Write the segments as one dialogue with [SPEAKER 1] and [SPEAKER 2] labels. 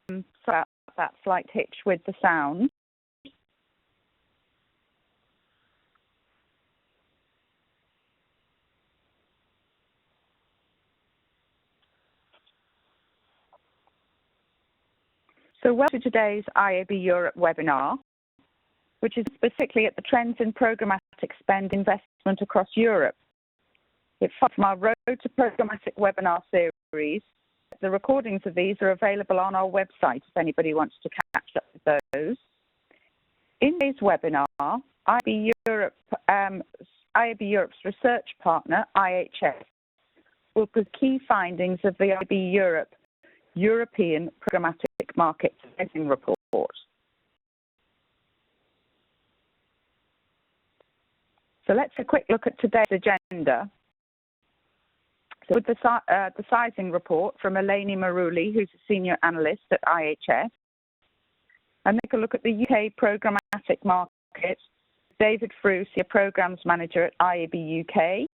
[SPEAKER 1] So that slight hitch with the sound. So welcome to today's IAB Europe webinar, which is specifically at the trends in programmatic spend investment across Europe. It follows from our Road to Programmatic webinar series. The recordings of these are available on our website if anybody wants to catch up with those. In today's webinar, IAB Europe's research partner, IHS, will give key findings of the IAB European Programmatic Market Sizing Report. So let's have a quick look at today's agenda. So with the sizing report from Eleni Maruli, who's a senior analyst at IHS, and take a look at the UK programmatic market, David Frew, senior programs manager at IAB UK.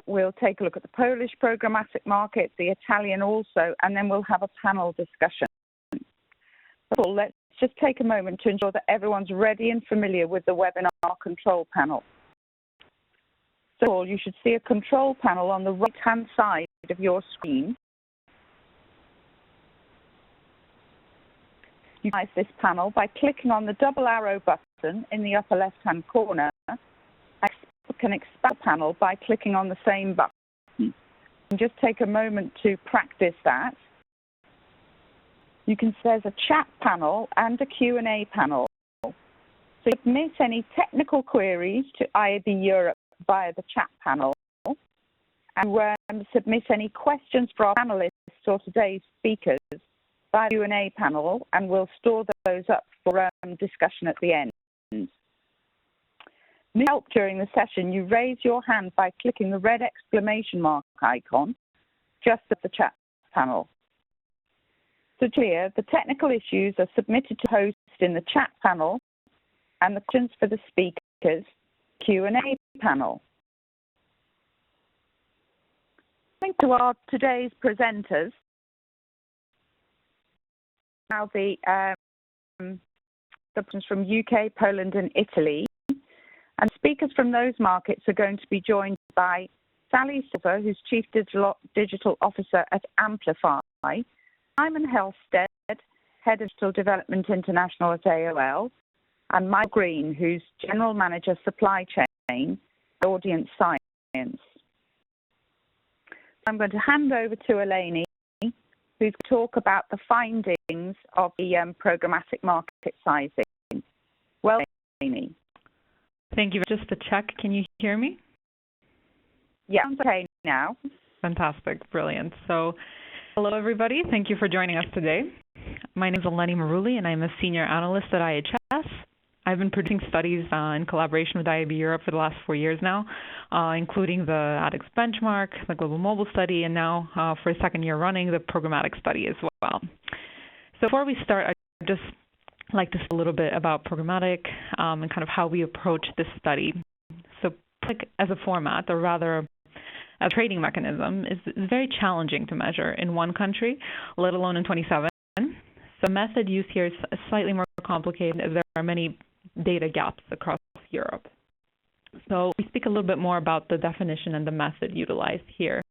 [SPEAKER 1] We'll take a look at the Polish programmatic market, the Italian also, and then we'll have a panel discussion. So let's just take a moment to ensure that everyone's ready and familiar with the webinar control panel. So you should see a control panel on the right-hand side of your screen. You can access this panel by clicking on the double arrow button in the upper left-hand corner. You can expand the panel by clicking on the same button. And just take a moment to practice that. You can see there's a chat panel and a Q&A panel. So submit any technical queries to IAB Europe via the chat panel, and submit any questions for our panelists or today's speakers via the Q&A panel, and we'll store those up for discussion at the end. To help during the session, you raise your hand by clicking the red exclamation mark icon just at the chat panel. So clear, the technical issues are submitted to host in the chat panel, and the questions for the speakers, Q&A panel. Thank you to our today's presenters. Now the questions from UK, Poland, and Italy. And speakers from those markets are going to be joined by Sally Silver, who's Chief Digital Officer at Amplify, Simon Halstead, Head of Digital Development International at AOL, and Mike Green, who's General Manager Supply Chain, Audience Science. I'm going to hand over to Eleni, who's going to talk about the findings of the programmatic market sizing. Well, Eleni.
[SPEAKER 2] Thank you. Just to check, can you hear me?
[SPEAKER 1] Yeah, I'm okay now.
[SPEAKER 2] Fantastic. Brilliant. So, hello, everybody. Thank you for joining us today. My name is Eleni Maruli, and I'm a senior analyst at IHS. I've been producing studies in collaboration with IAB Europe for the last 4 years now, including the ADX benchmark, the Global Mobile Study, and now for a second year running, the Programmatic Study as well. So before we start, I'd just like to say a little bit about Programmatic and kind of how we approach this study. So as a format, or rather a trading mechanism, is very challenging to measure in one country, let alone in 27. So the method used here is slightly more complicated as there are many data gaps across Europe. So we speak a little bit more about the definition and the method utilized here.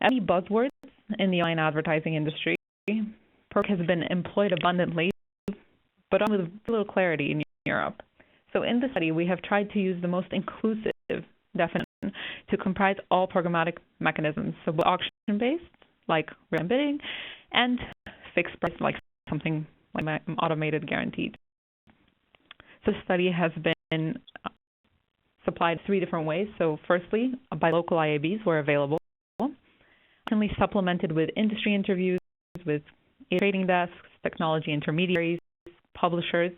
[SPEAKER 2] Any buzzwords in the online advertising industry, PERC has been employed abundantly, but only with little clarity in Europe. So in the study, we have tried to use the most inclusive definition to comprise all programmatic mechanisms, so auction-based, like real-time bidding, and fixed price, like something like automated guaranteed. So the study has been supplied 3 different ways. So firstly, by local IABs where available, secondly, supplemented with industry interviews with trading desks, technology intermediaries, publishers,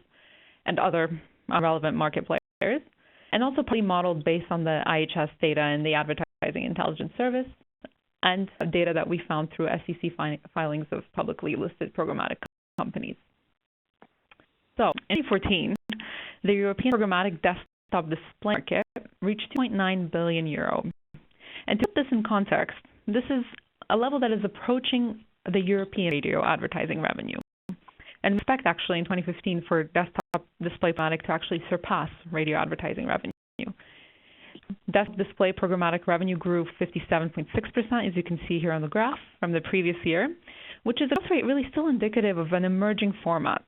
[SPEAKER 2] and other relevant market players, and also partly modeled based on the IHS data and the Advertising Intelligence Service, and data that we found through SEC filings of publicly listed programmatic companies. So in 2014, the European programmatic desktop display market reached €2.9 billion. And to put this in context, this is a level that is approaching the European radio advertising revenue. And we expect actually in 2015 for desktop display programmatic to actually surpass radio advertising revenue. Desktop display programmatic revenue grew 57.6%, as you can see here on the graph, from the previous year, which is a growth rate really still indicative of an emerging format,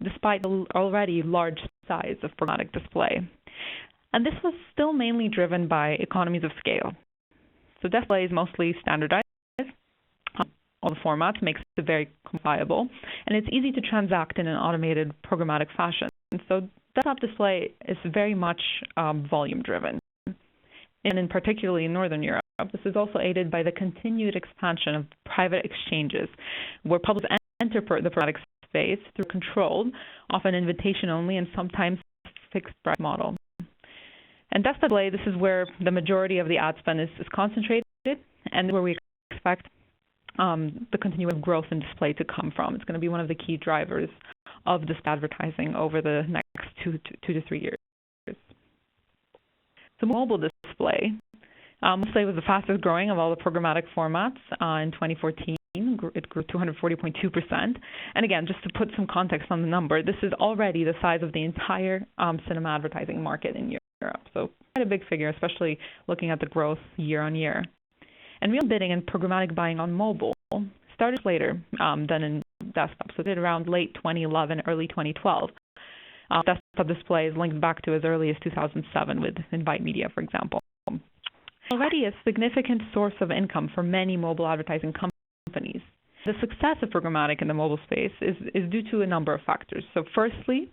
[SPEAKER 2] despite the already large size of programmatic display. And this was still mainly driven by economies of scale. So display is mostly standardized. All the formats makes it very viable, and it's easy to transact in an automated programmatic fashion. And so desktop display is very much volume-driven. And in particularly in Northern Europe, this is also aided by the continued expansion of private exchanges, where publishers enter the programmatic space through controlled, often invitation only, and sometimes fixed price model. And desktop display, this is where the majority of the ad spend is concentrated, and where we expect the continued growth in display to come from. It's going to be one of the key drivers of this advertising over the next two to 3 years. So mobile display. Display was the fastest growing of all the programmatic formats in 2014. It grew 240.2%. And again, just to put some context on the number, this is already the size of the entire cinema advertising market in Europe. So quite a big figure, especially looking at the growth year on year. And real bidding and programmatic buying on mobile started later than in desktop. So it did around late 2011, early 2012. Desktop display is linked back to as early as 2007 with Invite Media, for example. Already a significant source of income for many mobile advertising companies. The success of programmatic in the mobile space is due to a number of factors. So firstly,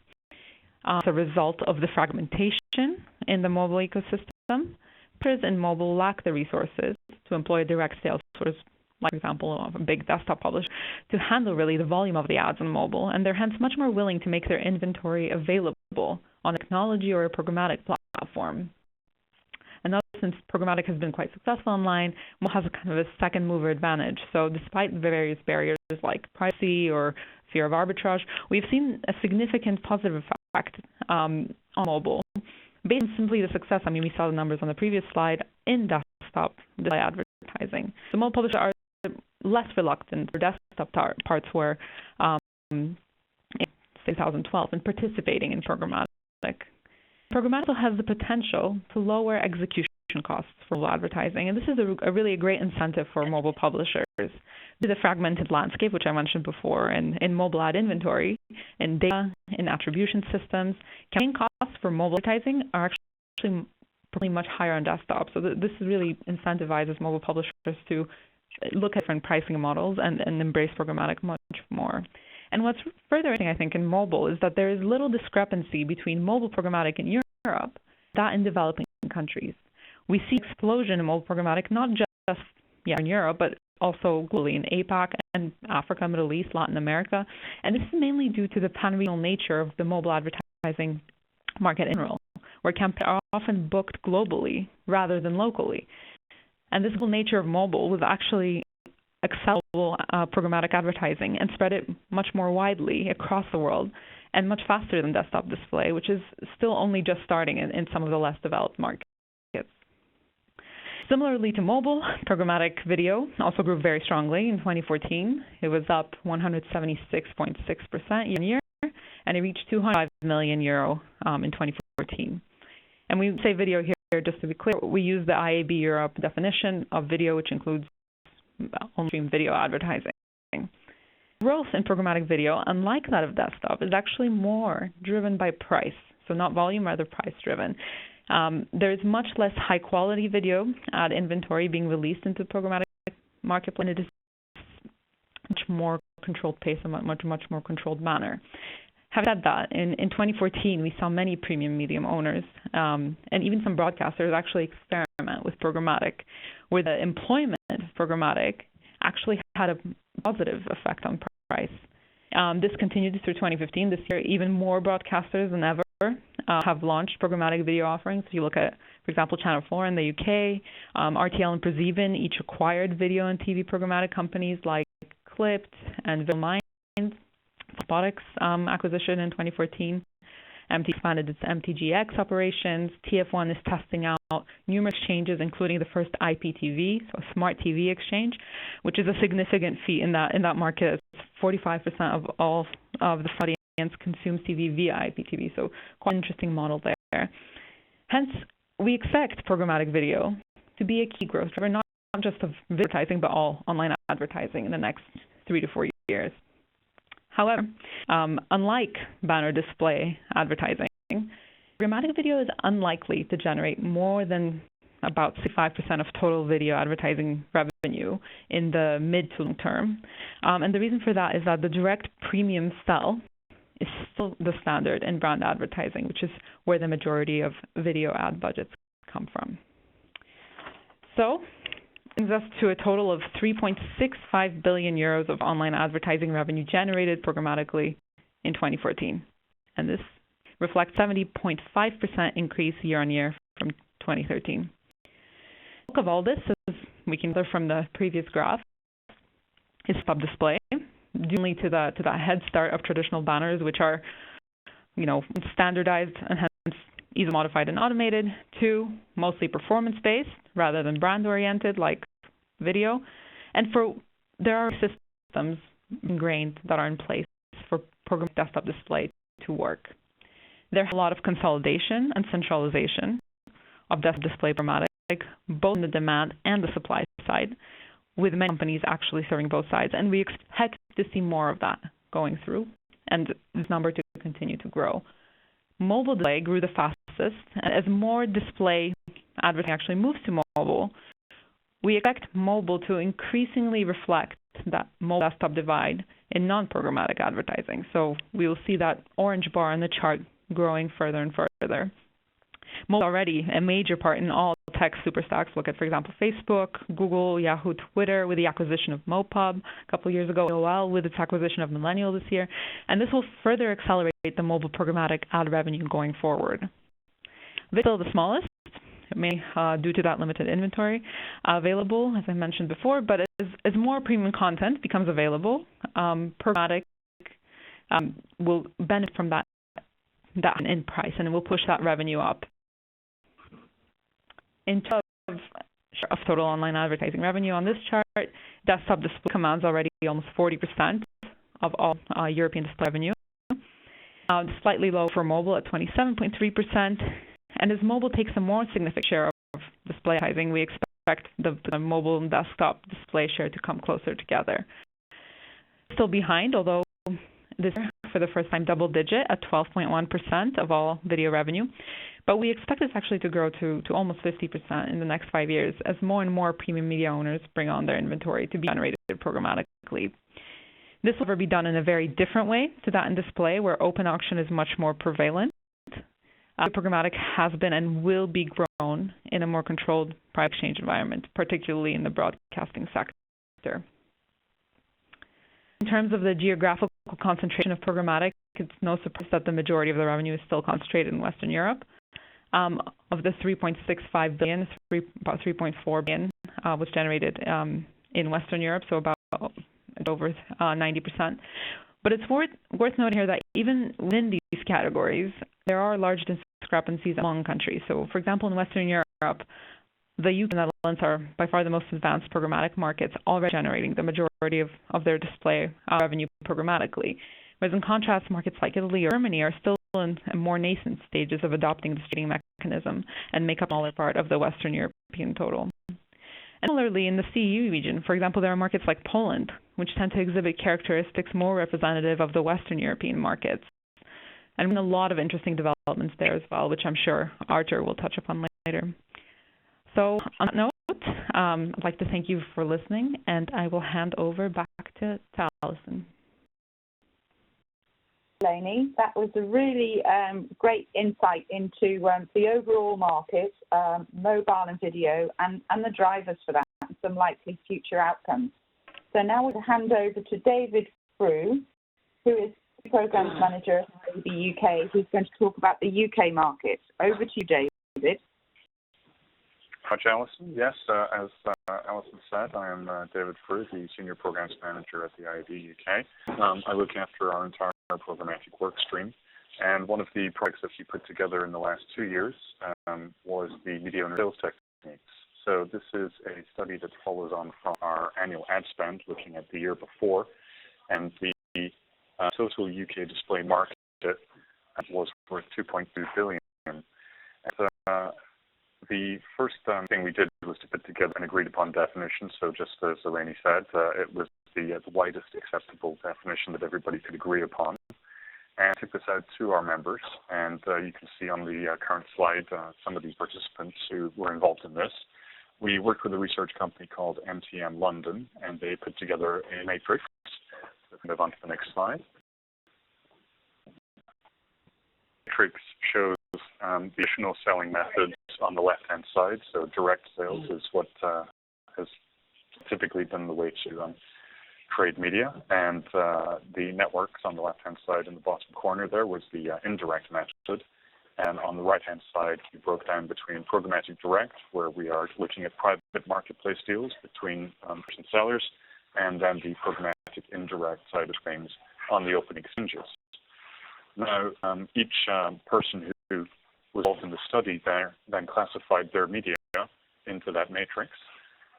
[SPEAKER 2] as a result of the fragmentation in the mobile ecosystem, publishers in mobile lack the resources to employ a direct sales force, like, for example, a big desktop publisher, to handle really the volume of the ads on mobile, and they're hence much more willing to make their inventory available on a technology or a programmatic platform. And since programmatic has been quite successful online, mobile has a kind of a second mover advantage. So despite the various barriers like privacy or fear of arbitrage, we've seen a significant positive effect on mobile. Based on simply the success, I mean, we saw the numbers on the previous slide in desktop display advertising. So mobile publishers are less reluctant for desktop parts where in 2012 in participating in programmatic. Programmatic has the potential to lower execution costs for mobile advertising, and this is a really great incentive for mobile publishers. The fragmented landscape, which I mentioned before, in mobile ad inventory, in data, in attribution systems, campaign costs for mobile advertising are actually probably much higher on desktop. So this really incentivizes mobile publishers to look at different pricing models and embrace programmatic much more. And what's further interesting, I think, in mobile is that there is little discrepancy between mobile programmatic in Europe that in developing countries. We see explosion in mobile programmatic not just in Europe, but also globally in APAC and Africa, Middle East, Latin America. And this is mainly due to the pan-regional nature of the mobile advertising market in general, where campaigns are often booked globally rather than locally. And this whole nature of mobile was actually accelerable programmatic advertising and spread it much more widely across the world and much faster than desktop display, which is still only just starting in some of the less developed markets. Similarly to mobile, programmatic video also grew very strongly in 2014. It was up 176.6% year on year, and it reached €205 million in 2014. And we say video here, just to be clear, we use the IAB Europe definition of video, which includes on-stream video advertising. Growth in programmatic video, unlike that of desktop, is actually more driven by price, so not volume, rather price-driven. There is much less high-quality video ad inventory being released into the programmatic marketplace, and it is much more controlled pace and much more controlled manner. Having said that, in 2014, we saw many premium medium owners and even some broadcasters actually experiment with programmatic, where the employment of programmatic actually had a positive effect on price. This continued through 2015. This year, even more broadcasters than ever have launched programmatic video offerings. If you look at, for example, Channel 4 in the UK, RTL and ProSieben each acquired video and TV programmatic companies like Clipped and Videomind, Robotics acquisition in 2014. MT expanded its MTGX operations. TF1 is testing out numerous changes, including the first IPTV, so a smart TV exchange, which is a significant feat in that market. 45% of all of the audience consumes TV via IPTV, so quite an interesting model there. Hence, we expect programmatic video to be a key growth driver, not just of advertising, but all online advertising in the next 3 to 4 years. However, unlike banner display advertising, programmatic video is unlikely to generate more than about 65% of total video advertising revenue in the mid to long term. And the reason for that is that the direct premium sell is still the standard in brand advertising, which is where the majority of video ad budgets come from. So, brings us to a total of 3.65 billion euros of online advertising revenue generated programmatically in 2014. And this reflects 70.5% increase year on year from 2013. The bulk of all this, as we can gather from the previous graph, is sub display, due only to that head start of traditional banners, which are, standardized and hence easily modified and automated, to mostly performance-based rather than brand-oriented like video. And there are systems ingrained that are in place for programmatic desktop display to work. There's a lot of consolidation and centralization of desktop display programmatic, both on the demand and the supply side, with many companies actually serving both sides. And we expect to see more of that going through, and this number to continue to grow. Mobile display grew the fastest, and as more display advertising actually moves to mobile, we expect mobile to increasingly reflect that mobile desktop divide in non-programmatic advertising. So we will see that orange bar on the chart growing further and further. Mobile is already a major part in all tech superstacks. Look at, for example, Facebook, Google, Yahoo, Twitter, with the acquisition of Mopub a couple of years ago, AOL with its acquisition of Millennial this year. And this will further accelerate the mobile programmatic ad revenue going forward. This is still the smallest, due to that limited inventory available, as I mentioned before, but as more premium content becomes available, programmatic will benefit from that in price, and it will push that revenue up. In terms of total online advertising revenue on this chart, desktop display commands already almost 40% of all European display revenue, slightly low for mobile at 27.3%. And as mobile takes a more significant share of display advertising, we expect the mobile and desktop display share to come closer together. Still behind, although this year, for the first time, double digit at 12.1% of all video revenue. But we expect this actually to grow to almost 50% in the next 5 years as more and more premium media owners bring on their inventory to be generated programmatically. This will be done in a very different way to that in display, where open auction is much more prevalent. Programmatic has been and will be grown in a more controlled private exchange environment, particularly in the broadcasting sector. In terms of the geographical concentration of programmatic, it's no surprise that the majority of the revenue is still concentrated in Western Europe. Of the 3.65 billion, about 3.4 billion was generated in Western Europe, so about over 90%. But it's worth noting here that even within these categories, there are large discrepancies among countries. So, for example, in Western Europe, the UK and Netherlands are by far the most advanced programmatic markets, already generating the majority of their display revenue programmatically. Whereas in contrast, markets like Italy or Germany are still in more nascent stages of adopting the streaming mechanism and make up a smaller part of the Western European total. And similarly, in the CEE region, for example, there are markets like Poland, which tend to exhibit characteristics more representative of the Western European markets. And a lot of interesting developments there as well, which I'm sure Arthur will touch upon later. So on that note, I'd like to thank you for listening, and I will hand over back to Alison.
[SPEAKER 1] Lainey, that was a really great insight into the overall market, mobile and video, and the drivers for that, and some likely future outcomes. So now we'll hand over to David Frew, who is the Programs Manager at the UK, who's going to talk about the UK market. Over to you, David.
[SPEAKER 3] Much, Alison. Yes, as Alison said, I am David Frew, the Senior Programs Manager at the IAB UK. I look after our entire programmatic work stream, And one of the projects that he put together in the last 2 years was the media owner sales techniques. So this is a study that follows on from our annual ad spend, looking at the year before, and the total UK display market was worth 2.2 billion. And, the first thing we did was to put together an agreed upon definition. So just as Eleni said, it was the widest acceptable definition that everybody could agree upon. And took this out to our members. And you can see on the current slide some of the participants who were involved in this. We worked with a research company called MTM London, and they put together a matrix. Let's move on to the next slide. The matrix shows the additional selling methods on the left-hand side. So direct sales is what has typically been the way to trade media, and the networks on the left-hand side in the bottom corner there was the indirect method. And on the right-hand side, we broke down between programmatic direct, where we are looking at private marketplace deals between person sellers, and then the programmatic indirect side of things on the open exchanges. Now, each person who was involved in the study there then classified their media into that matrix.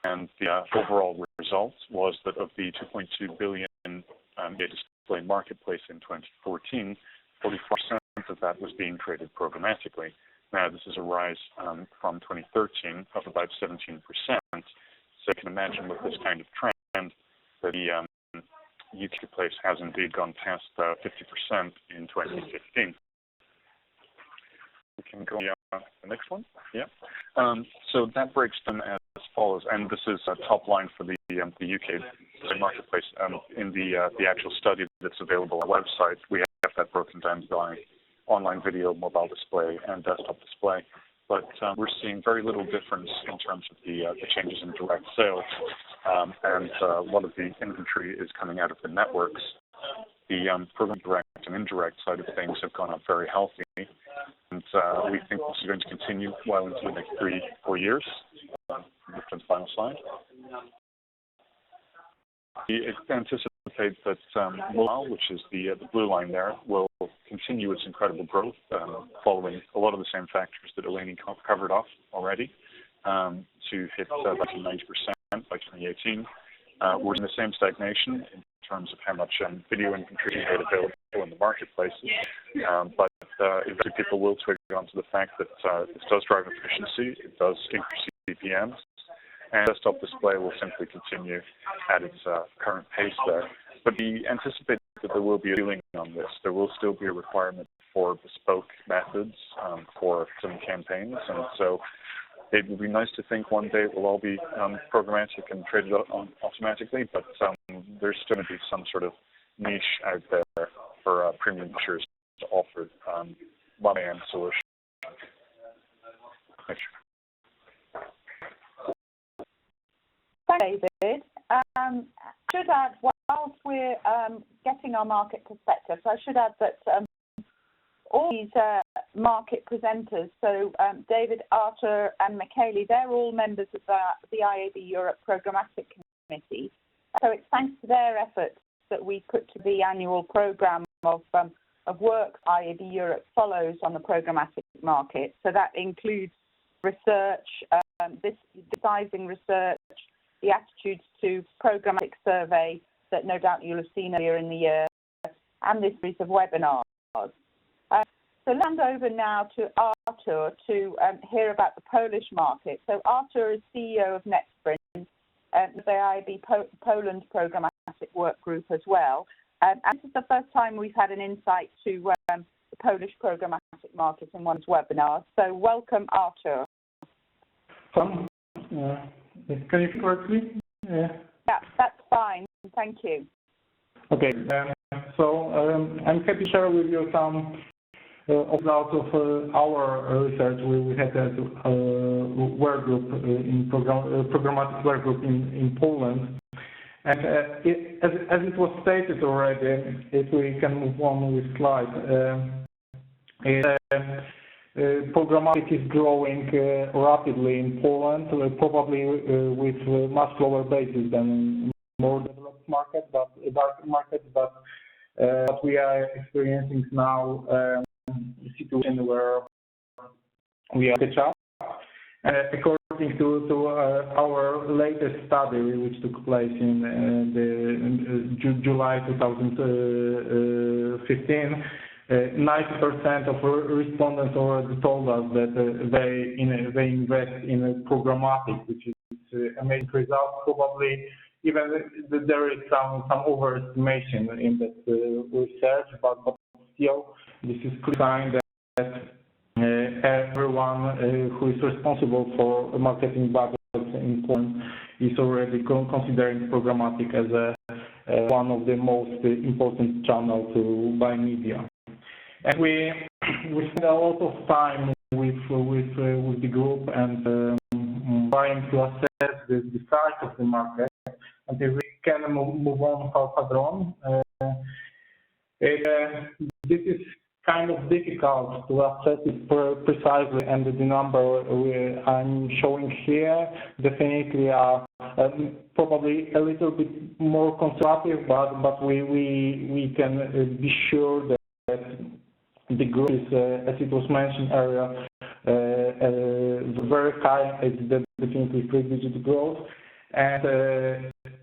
[SPEAKER 3] And the overall result was that of the 2.2 billion media display marketplace in 2014, 44% of that was being traded programmatically. Now, this is a rise from 2013 of about 17%. So you can imagine with this kind of trend that the UK place has indeed gone past 50% in 2015. We can go to the next one. Yeah. So that breaks down as follows, and this is a top line for the UK marketplace. In the actual study that's available on our website, we have that broken down by online video, mobile display, and desktop display. But we're seeing very little difference in terms of the changes in direct sales, and a lot of the inventory is coming out of the networks. The program direct and indirect side of things have gone up very healthy, and we think this is going to continue well into the next 3-4 years. The final slide. We anticipate that mobile, which is the blue line there, will continue its incredible growth, following a lot of the same factors that Eleni covered off already, to hit about 90% by 2018. We're in the same stagnation in terms of how much video inventory is available in the marketplaces, but eventually people will twig onto the fact that this does drive efficiency, it does increase CPMs, and desktop display will simply continue at its current pace there. But we anticipate that there will be a ceiling on this. There will still be a requirement for bespoke methods for some campaigns, and so it would be nice to think one day it will all be programmatic and traded automatically, but there's still going to be some sort of niche out there for premium publishers to offer one-end solution. Thanks.
[SPEAKER 1] Thanks, David. I should add, whilst we're getting our market perspective, I should add that all these market presenters, so David, Arthur and Michele, they're all members of the IAB Europe Programmatic Committee. So it's thanks to their efforts that we put to the annual programme of work IAB Europe follows on the programmatic market. So that includes research, this decising research, the attitudes to programmatic survey that no doubt you'll have seen earlier in the year, and this series of webinars. So let's hand over now to Arthur to hear about the Polish market. So Arthur is CEO of NetSprint, the IAB Poland Programmatic Work Group as well. And this is the first time we've had an insight to the Polish programmatic market in one of the webinars. So welcome, Arthur.
[SPEAKER 4] Can you hear correctly?
[SPEAKER 1] Yeah, that's fine. Thank you.
[SPEAKER 4] Okay. So I'm happy to share with you some results of our research. We had a work group in programmatic work group in Poland. And as it was stated already, if we can move on with slide, programmatic is growing rapidly in Poland, probably with much lower basis than in more developed markets, but what we are experiencing now situation where we are catch up. According to our latest study, which took place in July 2015, 90% of respondents already told us that they invest in programmatic, which is amazing result. Probably even there is some overestimation in that research, but still this is clear sign that everyone who is responsible for marketing budgets in Poland is already considering programmatic as one of the most important channels to buy media. And we spend a lot of time with the group and trying to assess the size of the market. And if we can move on further on, this is kind of difficult to assess it precisely, and the number I'm showing here definitely are probably a little bit more conservative, but we can be sure that the growth is, as it was mentioned earlier, very high. It's definitely three-digit growth. And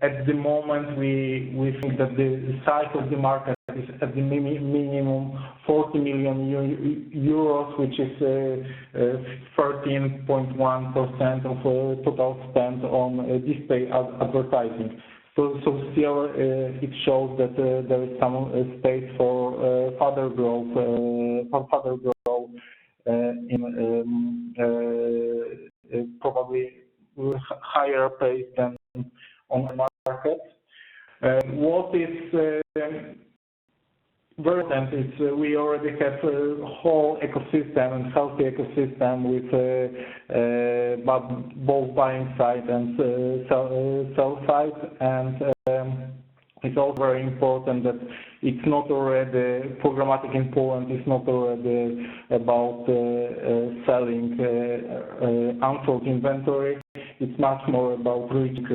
[SPEAKER 4] at the moment, we think that the size of the market is at the minimum 40 million euros, which is 13.1% of total spend on display advertising. So still, it shows that there is some space for further growth, in probably higher pace than on the market. What is very important is we already have a whole ecosystem and healthy ecosystem with both buying side and sell side, and it's also very important that it's not already programmatic in Poland. It's not already about selling unsold inventory. It's much more about reaching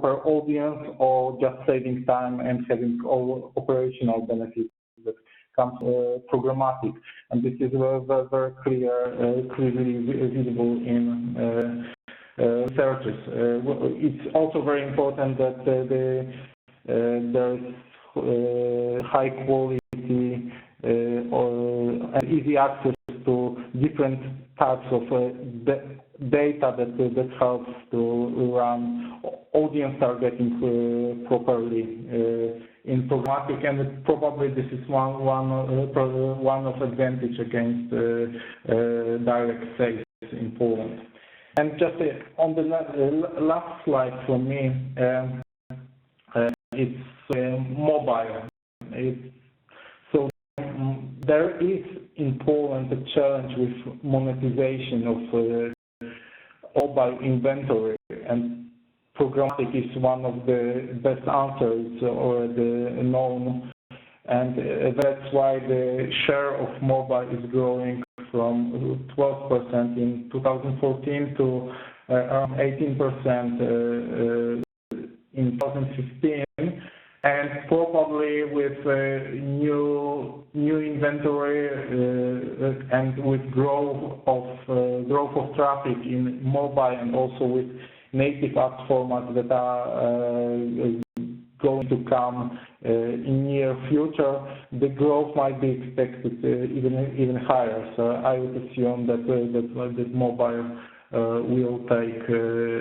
[SPEAKER 4] per audience or just saving time and having all operational benefits that comes programmatic. And this is very clearly visible in searches. It's also very important that there is high quality and easy access to different types of data that helps to run audience targeting properly in programmatic, and probably this is one of advantage against direct sales in Poland. And just on the last slide for me, it's mobile. So there is in Poland a challenge with monetization of mobile inventory, and programmatic is one of the best answers already known, and that's why the share of mobile is growing from 12% in 2014 to around 18% in 2015, and probably with new inventory and with growth of traffic in mobile, and also with native ads formats that are going to come in near future, the growth might be expected even higher. So I would assume that mobile will take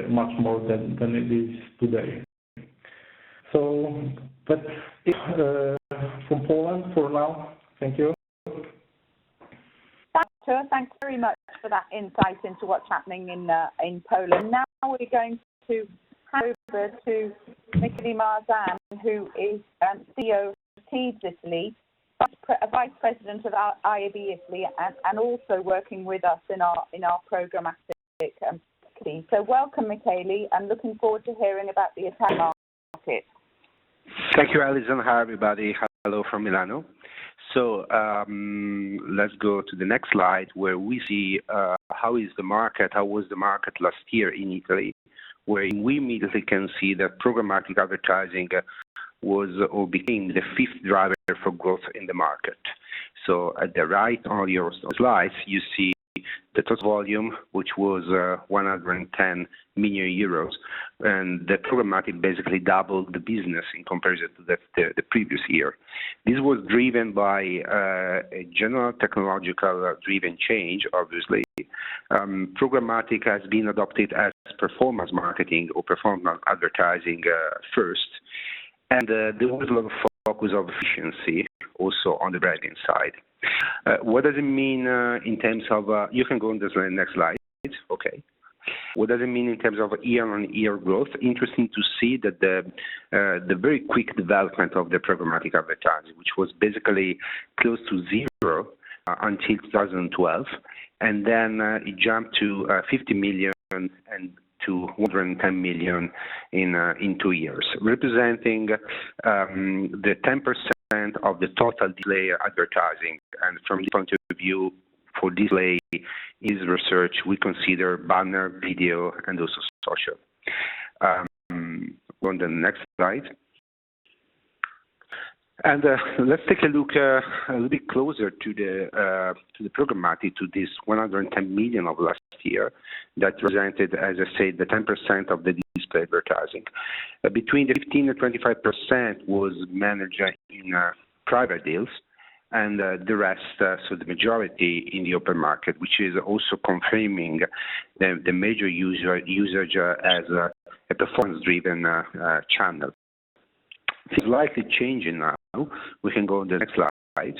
[SPEAKER 4] much more than it is today. So that's it from Poland for now. Thank you.
[SPEAKER 1] Thanks very much for that insight into what's happening in Poland. Now we're going to hand over to Michaeli Marzan, who is CEO of Teads Italy, Vice President of IAB Italy, and also working with us in our programmatic team. So welcome, Michaeli. I'm looking forward to hearing about the Italian market.
[SPEAKER 5] Thank you, Alison. Hi, everybody. Hello from Milano. So let's go to the next slide, where we see how was the market last year in Italy, where we immediately can see that programmatic advertising was or became the fifth driver for growth in the market. So at the right on your slides, you see the total volume, which was 110 million euros, and the programmatic basically doubled the business in comparison to the previous year. This was driven by a general technological driven change, obviously. Programmatic has been adopted as performance marketing or performance advertising first, and there was a lot of focus of efficiency also on the branding side. What does it mean in terms of, you can go on to the next slide, okay. What does it mean in terms of year-on-year growth? Interesting to see that the very quick development of the programmatic advertising, which was basically close to zero until 2012, and then it jumped to 50 million and to 110 million in 2 years, representing the 10% of the total display advertising. And from this point of view, for display is research, we consider banner, video, and also social. On the next slide. And let's take a look a little bit closer to the programmatic, to this 110 million of last year that represented, as I said, the 10% of the display advertising. Between the 15 and 25% was managed in private deals, and the rest, so the majority in the open market, which is also confirming the major usage as a performance-driven channel. It's slightly changing now. We can go on the next slide,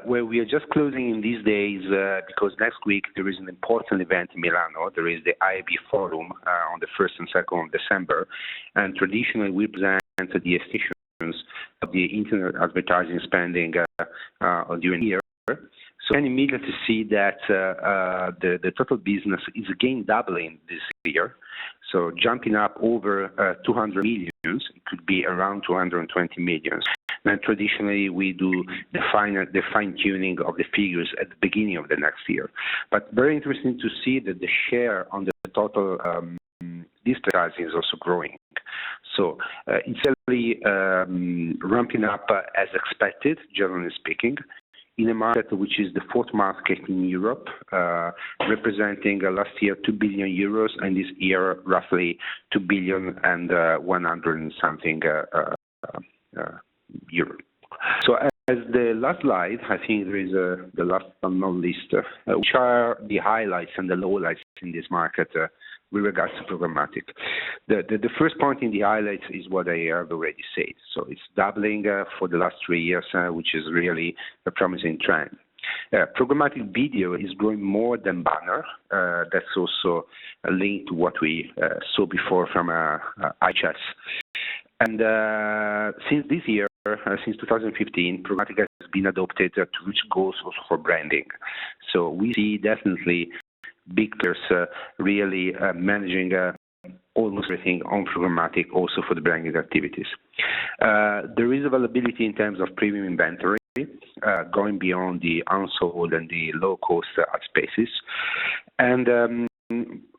[SPEAKER 5] where we are just closing in these days because next week there is an important event in Milano. There is the IAB Forum on the 1st and 2nd of December, and traditionally we present the efficiency of the internet advertising spending during the year. So you can immediately see that the total business is again doubling this year. So jumping up over 200 million, it could be around 220 million. And traditionally, we do the fine-tuning of the figures at the beginning of the next year. But very interesting to see that the share on the total advertising is also growing. So it's really ramping up as expected, generally speaking, in a market which is the fourth market in Europe, representing last year 2 billion euros, and this year roughly 2 billion and 100 and something euro. So as the last slide, I think there is the last but not least, which are the highlights and the lowlights in this market with regards to programmatic. The first point in the highlights is what I have already said. So it's doubling for the last 3 years, which is really a promising trend. Programmatic video is growing more than banner. That's also a link to what we saw before from IHS. And since this year, since 2015, programmatic has been adopted to reach goals also for branding. So we see definitely big players really managing almost everything on programmatic, also for the branding activities. There is availability in terms of premium inventory, going beyond the unsold and the low-cost ad spaces. And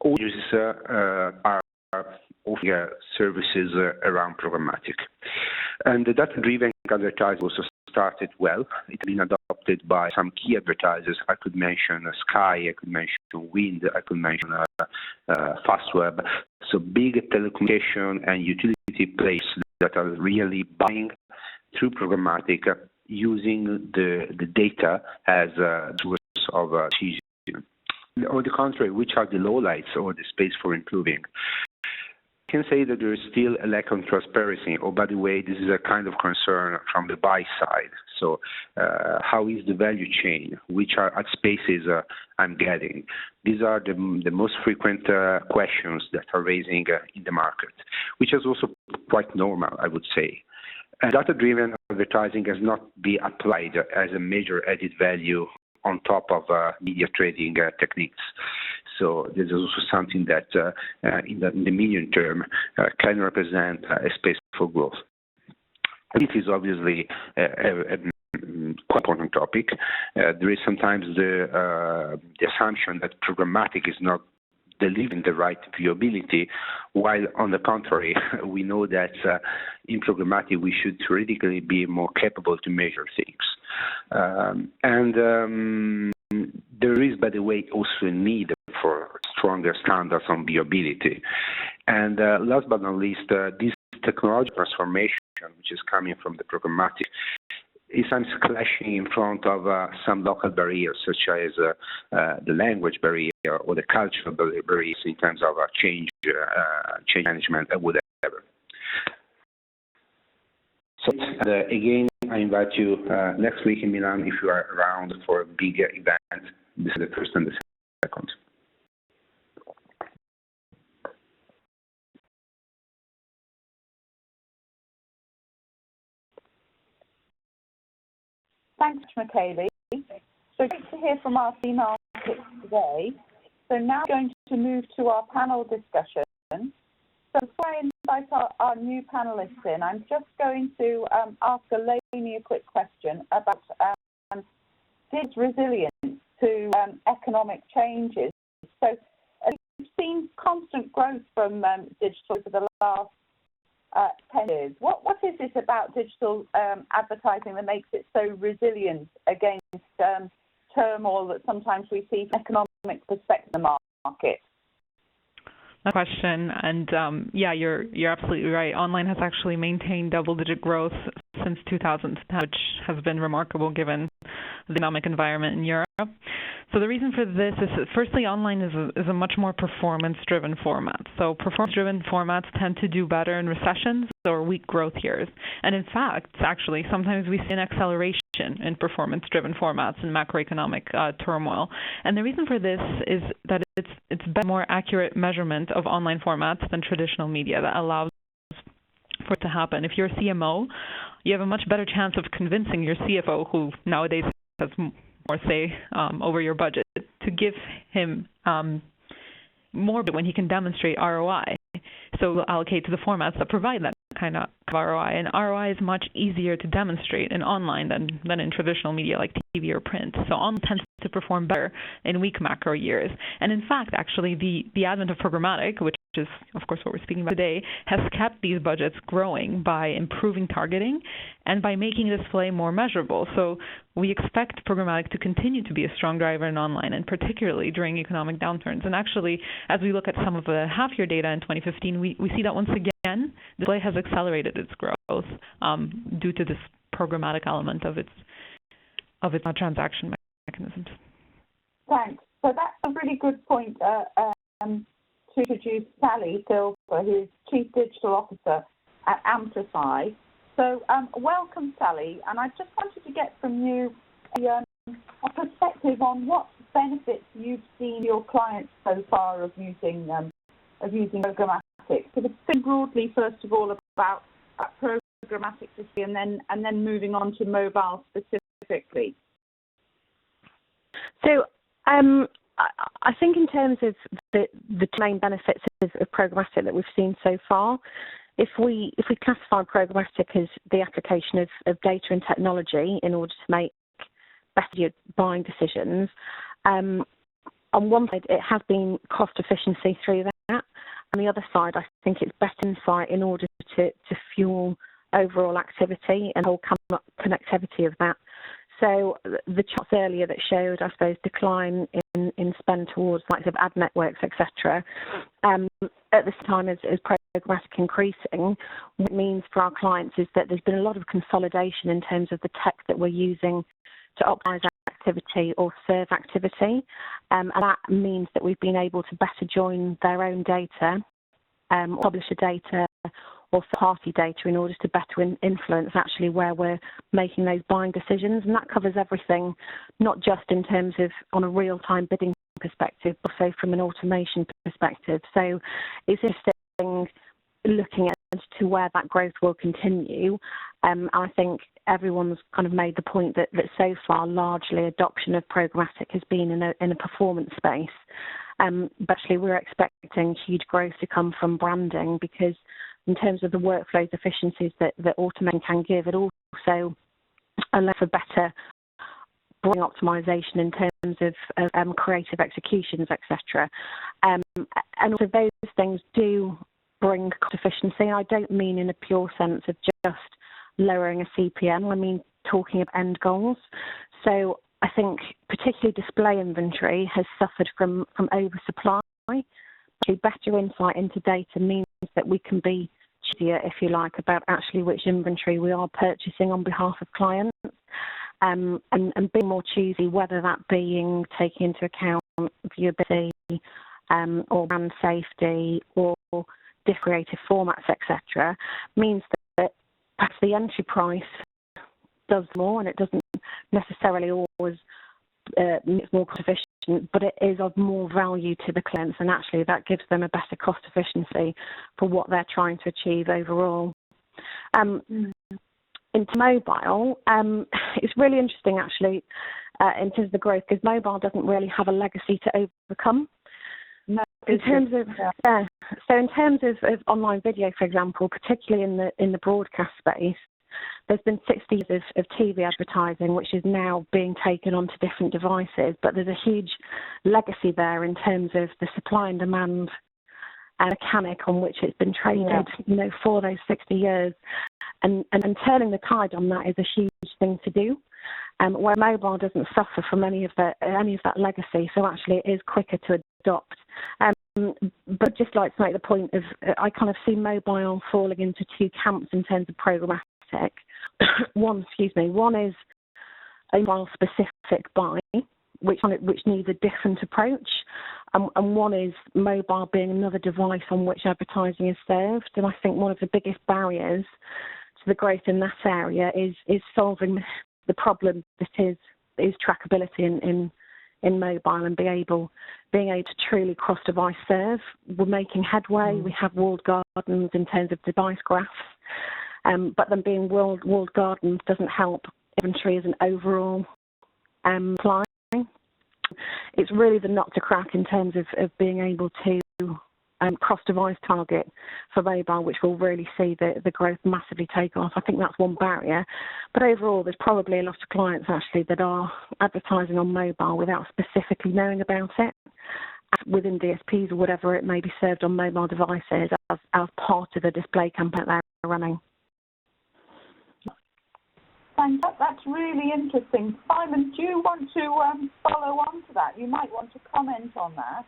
[SPEAKER 5] all users are offering services around programmatic. And the data-driven advertising also started well. It's been adopted by some key advertisers. I could mention Sky, I could mention Wind, I could mention Fastweb. So big telecommunication and utility players that are really buying through programmatic, using the data as a source of decision. On the contrary, which are the lowlights or the space for improving? I can say that there is still a lack of transparency. Oh, by the way, this is a kind of concern from the buy side. So how is the value chain? Which are ad spaces I'm getting? These are the most frequent questions that are raising in the market, which is also quite normal, I would say. And data-driven advertising has not been applied as a major added value on top of media trading techniques. So this is also something that in the medium term can represent a space for growth. It is obviously a quite important topic. There is sometimes the assumption that programmatic is not delivering the right viewability, while on the contrary, we know that in programmatic we should theoretically be more capable to measure things. There is, by the way, also a need for stronger standards on viewability. And last but not least, this technological transformation, which is coming from the programmatic, is sometimes clashing in front of some local barriers, such as the language barrier or the cultural barriers in terms of change management and whatever. So again, I invite you next week in Milan if you are around for a big event. This is the first and the second.
[SPEAKER 1] Thanks, Michele. So great to hear from our free markets today. So now we're going to move to our panel discussion. So before I invite our new panelists in, I'm just going to ask Elaine a quick question about digital resilience to economic changes. So we've seen constant growth from digital over the last 10 years. What is it about digital advertising that makes it so resilient against turmoil that sometimes we see from an economic perspective in the market?
[SPEAKER 2] That question, and yeah, you're absolutely right. Online has actually maintained double-digit growth since 2010, which has been remarkable given the economic environment in Europe. So the reason for this is that firstly, online is a much more performance-driven format. So performance-driven formats tend to do better in recessions or weak growth years. And in fact, actually, sometimes we see an acceleration in performance-driven formats in macroeconomic turmoil. And the reason for this is that it's a more accurate measurement of online formats than traditional media that allows for it to happen. If you're a CMO, you have a much better chance of convincing your CFO, who nowadays has more say over your budget, to give him more when he can demonstrate ROI. So we'll allocate to the formats that provide that kind of ROI. And ROI is much easier to demonstrate in online than in traditional media like TV or print. So online tends to perform better in weak macro years. And in fact, actually, the advent of programmatic, which is, of course, what we're speaking about today, has kept these budgets growing by improving targeting and by making display more measurable. So we expect programmatic to continue to be a strong driver in online, and particularly during economic downturns. And actually, as we look at some of the half-year data in 2015, we see that once again, display has accelerated its growth due to this programmatic element of its transaction mechanisms.
[SPEAKER 1] Thanks. So that's a really good point to introduce Sally Silver, who is Chief Digital Officer at Amplify. So welcome, Sally, and I just wanted to get from you a perspective on what benefits you've seen your clients so far of using programmatic. So think broadly, first of all, about programmatic display, and then moving on to mobile specifically.
[SPEAKER 6] So I think in terms of the main benefits of programmatic that we've seen so far, if we classify programmatic as the application of data and technology in order to make better buying decisions, on one side it has been cost efficiency through that. On the other side, I think it's better insight in order to fuel overall activity and whole connectivity of that. So the charts earlier that showed, I suppose, decline in spend towards likes of ad networks, etc. At this time, as programmatic increasing, what it means for our clients is that there's been a lot of consolidation in terms of the tech that we're using to optimize activity or serve activity, and that means that we've been able to better join their own data, publisher data, or third-party data in order to better influence actually where we're making those buying decisions. And that covers everything, not just in terms of on a real-time bidding perspective, but also from an automation perspective. So it's interesting looking at to where that growth will continue. I think everyone's kind of made the point that so far largely adoption of programmatic has been in a performance space. But actually we're expecting huge growth to come from branding, because in terms of the workflows efficiencies that automation can give, it also allows for better bring optimization in terms of creative executions, etc. And also those things do bring cost efficiency. I don't mean in a pure sense of just lowering a CPM. I mean talking of end goals. So I think particularly display inventory has suffered from oversupply. Actually, better insight into data means that we can be choosier, if you like, about actually which inventory we are purchasing on behalf of clients, and being more choosy, whether that being taking into account viewability or brand safety or different creative formats, etc., means that perhaps the entry price does more, and it doesn't necessarily always make more cost efficient, but it is of more value to the clients, and actually that gives them a better cost efficiency for what they're trying to achieve overall. Into mobile, it's really interesting actually in terms of the growth, because mobile doesn't really have a legacy to overcome.
[SPEAKER 1] No,
[SPEAKER 6] in terms of so in terms of online video, for example, particularly in the broadcast space, there's been 60 years of TV advertising, which is now being taken onto different devices, but there's a huge legacy there in terms of the supply and demand and mechanic on which it's been traded, for those 60 years. And turning the tide on that is a huge thing to do, where mobile doesn't suffer from any of that legacy, so actually it is quicker to adopt. But just like to make the point of, I kind of see mobile falling into two camps in terms of programmatic. One is a mobile specific buy, which needs a different approach, and one is mobile being another device on which advertising is served. And I think one of the biggest barriers to the growth in that area is solving the problem that is trackability in mobile, and being able to truly cross-device serve. We're making headway. We have walled gardens in terms of device graphs, but them being walled gardens doesn't help inventory as an overall supply. It's really the nut to crack in terms of being able to cross-device target for mobile, which will really see the growth massively take off. I think that's one barrier. But overall, there's probably a lot of clients actually that are advertising on mobile without specifically knowing about it, within DSPs or whatever it may be served on mobile devices as part of a display campaign they're running.
[SPEAKER 1] Thanks. That's really interesting. Simon, do you want to follow on to that? You might want to comment on that,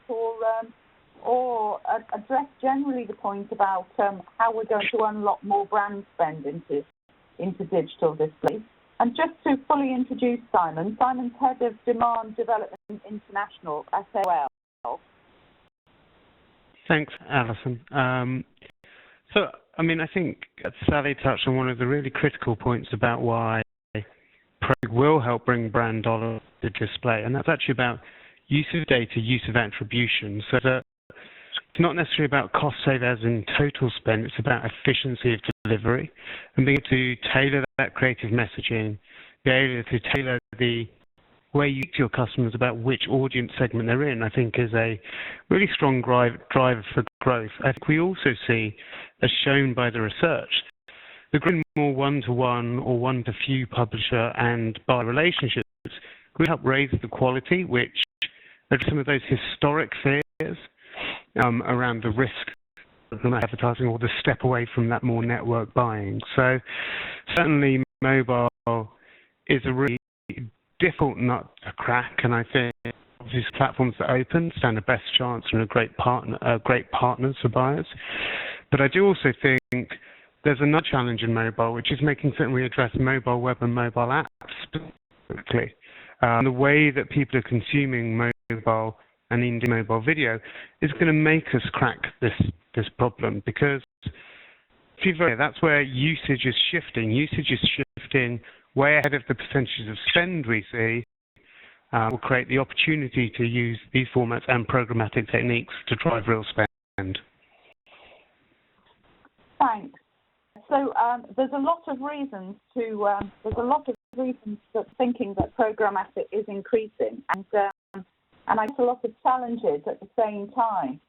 [SPEAKER 1] or address generally the point about how we're going to unlock more brand spend into digital display. And just to fully introduce Simon, Simon's Head of Demand Development International at SOL.
[SPEAKER 7] Thanks, Alison. So, I think Sally touched on one of the really critical points about why Prog will help bring brand dollars to display, and that's actually about use of data, use of attribution, so that it's not necessarily about cost save as in total spend, it's about efficiency of delivery, and being able to tailor that creative messaging, be able to tailor the way you speak to your customers about which audience segment they're in, I think is a really strong driver for growth. I think we also see, as shown by the research, the growing more one-to-one or one-to-few publisher and buyer relationships will help raise the quality, which are some of those historic fears around the risk of advertising or the step away from that more network buying. So certainly mobile is a really difficult nut to crack, and I think these platforms that open stand the best chance and are great partners for buyers. But I do also think there's another challenge in mobile, which is making certain we address mobile web and mobile apps specifically. The way that people are consuming mobile and indeed mobile video is going to make us crack this problem, because that's where usage is shifting. Usage is shifting way ahead of the percentages of spend we see. Will create the opportunity to use these formats and programmatic techniques to drive real spend.
[SPEAKER 1] Thanks. So there's a lot of reasons for thinking that programmatic is increasing, and I guess a lot of challenges at the same time.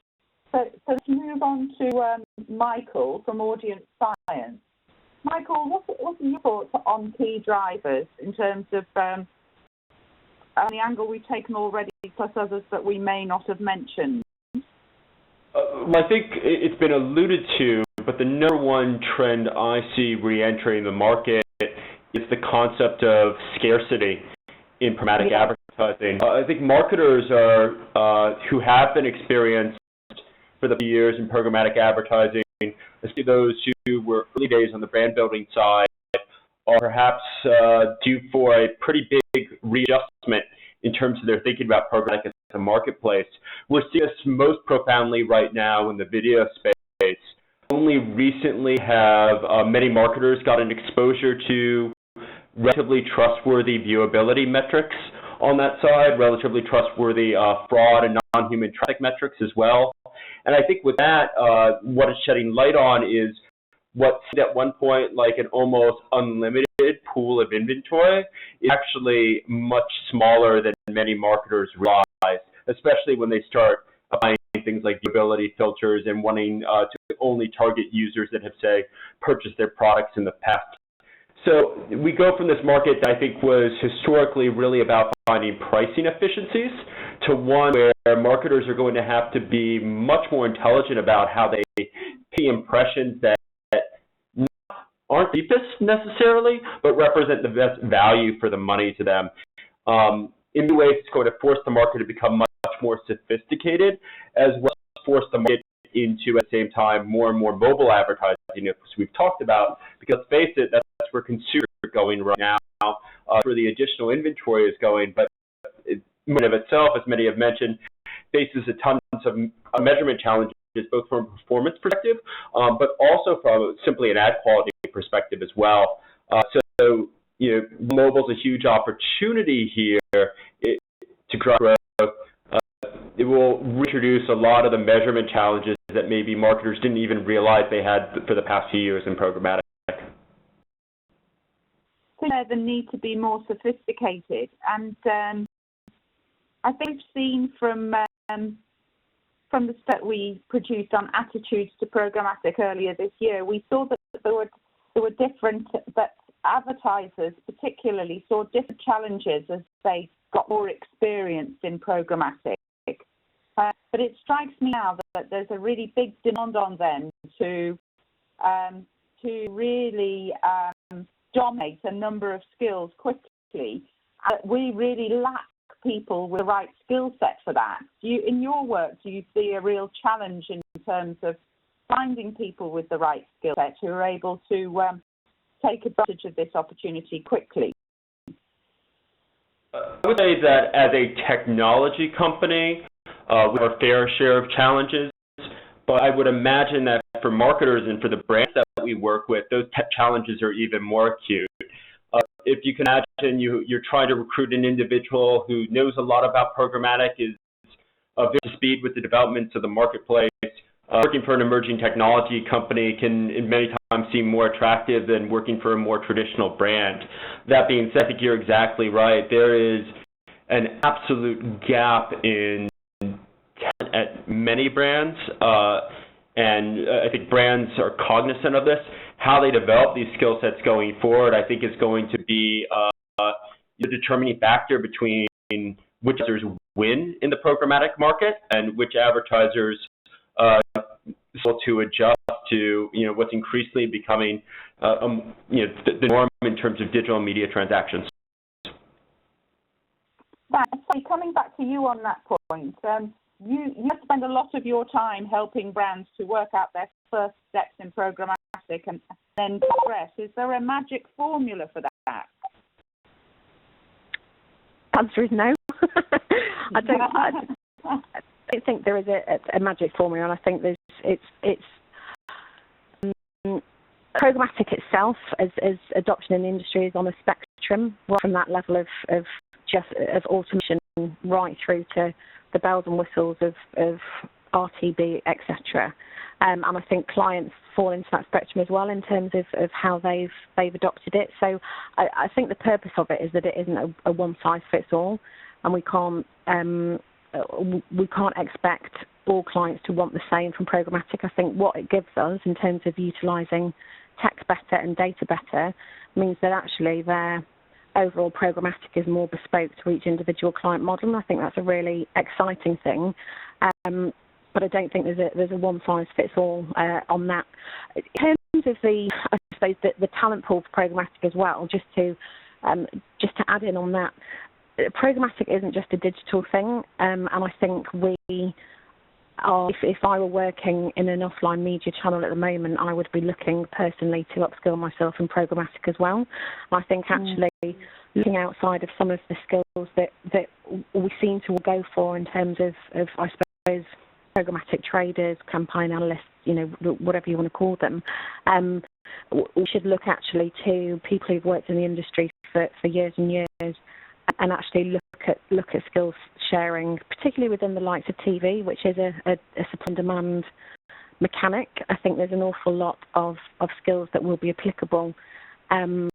[SPEAKER 1] So let's move on to Michael from Audience Science. Michael, what are your thoughts on key drivers in terms of the angle we've taken already, plus others that we may not have mentioned?
[SPEAKER 8] Well, I think it's been alluded to, but the number one trend I see re-entering the market is the concept of scarcity in programmatic advertising. I think marketers are who have been experienced for the years in programmatic advertising, especially those who were early days on the brand building side, are perhaps due for a pretty big readjustment in terms of their thinking about programmatic as a marketplace. We're seeing this most profoundly right now in the video space. Only recently have many marketers gotten exposure to relatively trustworthy viewability metrics on that side, relatively trustworthy fraud and non-human traffic metrics as well. And I think with that, what it's shedding light on is what seemed at one point like an almost unlimited pool of inventory is actually much smaller than many marketers realize, especially when they start applying things like viewability filters and wanting to only target users that have, say, purchased their products in the past. So we go from this market that I think was historically really about finding pricing efficiencies to one where marketers are going to have to be much more intelligent about how they pay impressions that aren't deepest necessarily, but represent the best value for the money to them. In many ways, it's going to force the market to become much more sophisticated, as well as force the market into, at the same time, more and more mobile advertising, as we've talked about, because let's face it, that's where consumers are going right now, where the additional inventory is going, but it, in and of itself, as many have mentioned, faces a ton of measurement challenges, both from a performance perspective, but also from simply an ad quality perspective as well. So, mobile's a huge opportunity here to drive growth. It will reintroduce a lot of the measurement challenges that maybe marketers didn't even realize they had for the past few years in programmatic.
[SPEAKER 1] The need to be more sophisticated, and I think we've seen from the study we produced on attitudes to programmatic earlier this year, we saw that there were different, that advertisers particularly saw different challenges as they got more experienced in programmatic. But it strikes me now that there's a really big demand on them to really dominate a number of skills quickly. We really lack people with the right skill set for that. In your work, do you see a real challenge in terms of finding people with the right skill set who are able to take advantage of this opportunity quickly?
[SPEAKER 8] I would say that as a technology company, we have a fair share of challenges, but I would imagine that for marketers and for the brands that we work with, those challenges are even more acute. If you can imagine you're trying to recruit an individual who knows a lot about programmatic, is up to speed with the developments of the marketplace, working for an emerging technology company can in many times seem more attractive than working for a more traditional brand. That being said, I think you're exactly right. There is an absolute gap in talent at many brands, and I think brands are cognizant of this. How they develop these skill sets going forward, I think, is going to be the determining factor between which advertisers win in the programmatic market and which advertisers able to adjust to what's increasingly becoming the norm in terms of digital media transactions.
[SPEAKER 1] So coming back to you on that point, you spend a lot of your time helping brands to work out their first steps in programmatic and then progress. Is there a magic formula for that?
[SPEAKER 6] The answer is no. I don't think there is a magic formula, and I think it's programmatic itself as adoption in the industry is on a spectrum, right from that level of automation right through to the bells and whistles of RTB, etc. And I think clients fall into that spectrum as well in terms of how they've adopted it. So I think the purpose of it is that it isn't a one size fits all, and we can't expect all clients to want the same from programmatic. I think what it gives us in terms of utilising tech better and data better means that actually they're overall programmatic is more bespoke to each individual client model, and I think that's a really exciting thing. But I don't think there's a one-size-fits-all on that. In terms of I suppose the talent pool for programmatic as well, just to add in on that, programmatic isn't just a digital thing, and I think we are. If I were working in an offline media channel at the moment, I would be looking personally to upskill myself in programmatic as well. I think actually looking outside of some of the skills that we seem to go for in terms of I suppose programmatic traders, campaign analysts, whatever you want to call them, we should look actually to people who've worked in the industry for years and years, and actually look at skills sharing, particularly within the likes of TV, which is a supply and demand mechanic. I think there's an awful lot of skills that will be applicable to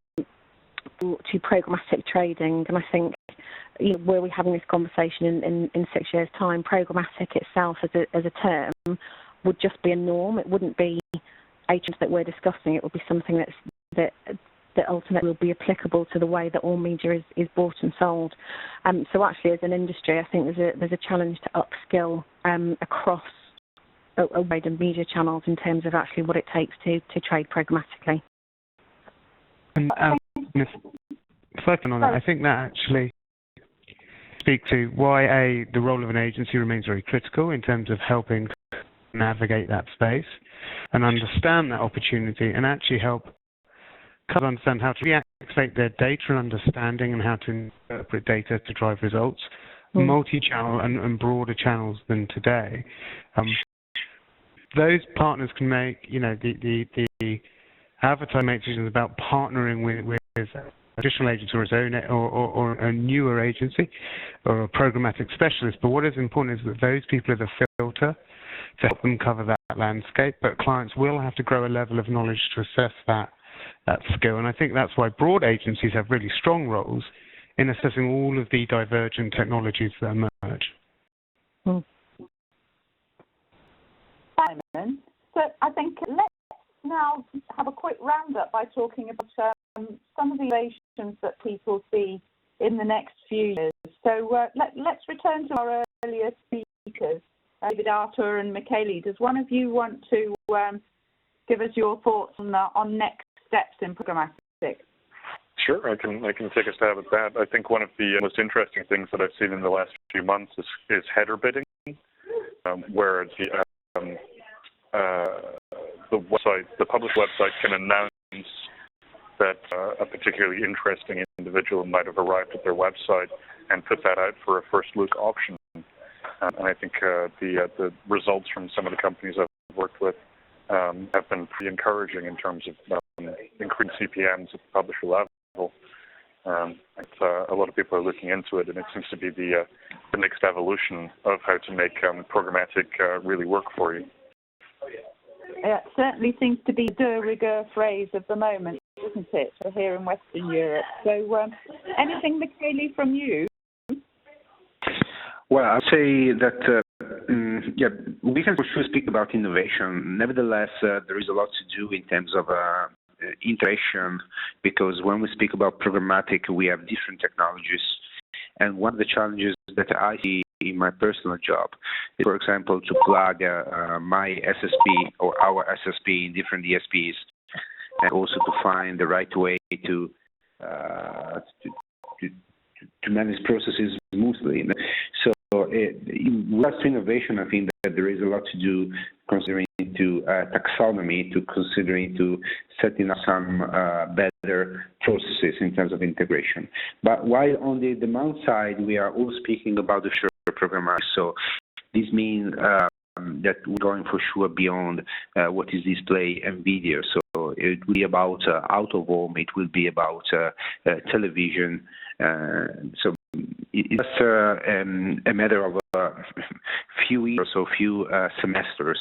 [SPEAKER 6] programmatic trading, and I think were we having this conversation in 6 years' time, programmatic itself as a term would just be a norm. It wouldn't be agents that we're discussing. It would be something that ultimately will be applicable to the way that all media is bought and sold. So actually, as an industry, I think there's a challenge to upskill across a wide of media channels in terms of actually what it takes to trade programmatically.
[SPEAKER 7] And reflecting on that, I think that actually speaks to why the role of an agency remains very critical in terms of helping navigate that space and understand that opportunity, and actually help understand how to reactivate their data and understanding and how to interpret data to drive results, multi-channel and broader channels than today. Those partners can make, the advertiser make decisions about partnering with additional agents or his own or a newer agency or a programmatic specialist. But what is important is that those people are the filter to help them cover that landscape. But clients will have to grow a level of knowledge to assess that skill. And I think that's why broad agencies have really strong roles in assessing all of the divergent technologies that emerge.
[SPEAKER 1] Simon, so I think let's now have a quick roundup by talking about some of the innovations that people see in the next few years. So let's return to our earlier speakers, David, Arthur and Michele. Does one of you want to give us your thoughts on next steps in programmatic?
[SPEAKER 3] Sure, I can take a stab at that. I think one of the most interesting things that I've seen in the last few months is header bidding, where the published website can announce that a particularly interesting individual might have arrived at their website and put that out for a first look auction. And I think the results from some of the companies I've worked with have been pretty encouraging in terms of increasing CPMs at the publisher level. A lot of people are looking into it, and it seems to be the next evolution of how to make programmatic really work for you.
[SPEAKER 1] It certainly seems to be de rigueur phrase of the moment, isn't it, here in Western Europe? So anything, Michele, from you?
[SPEAKER 5] Well, I'd say that, we can for sure speak about innovation. Nevertheless, there is a lot to do in terms of integration, because when we speak about programmatic, we have different technologies. And one of the challenges that I see in my personal job is, for example, to plug my SSP or our SSP in different DSPs, and also to find the right way to manage processes smoothly. So in regards to innovation, I think that there is a lot to do considering to taxonomy, to considering to setting up some better processes in terms of integration. But while on the demand side, we are all speaking about the sure programmatic. So this means that we're going for sure beyond what is display and video. So it will be about out of home, it will be about television. So it's a matter of a few years or few semesters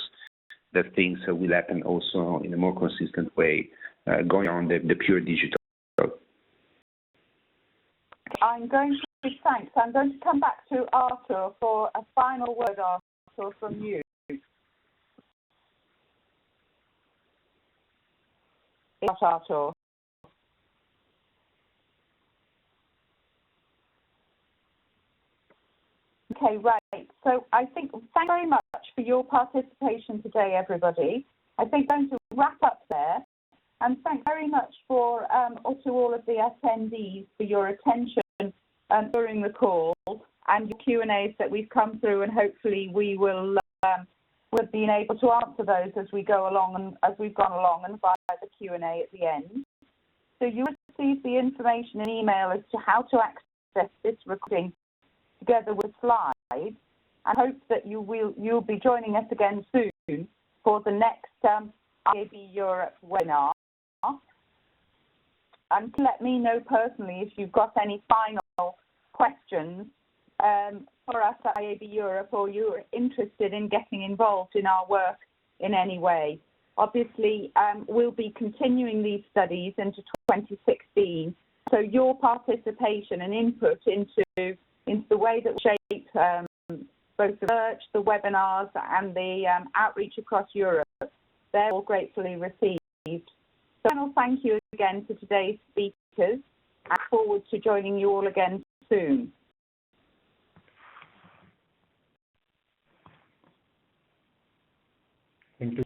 [SPEAKER 5] that things will happen also in a more consistent way, going on the pure digital.
[SPEAKER 1] I'm going to come back to Arthur for a final word, Arthur, from you. Arthur. Okay, right. So I think thank you very much for your participation today, everybody. I think I'm going to wrap up there. And thanks very much to all of the attendees for your attention during the call and your Q&As that we've come through, and hopefully we will have been able to answer those as we go along and as we've gone along and via the Q&A at the end. So you receive the information in email as to how to access this recording together with slides, and hope that you'll be joining us again soon for the next IAB Europe webinar. And let me know personally if you've got any final questions for us at IAB Europe, or you're interested in getting involved in our work in any way. Obviously, we'll be continuing these studies into 2016, so your participation and input into the way that we shape both the research, the webinars, and the outreach across Europe, they're all gratefully received. So thank you again to today's speakers. I look forward to joining you all again soon.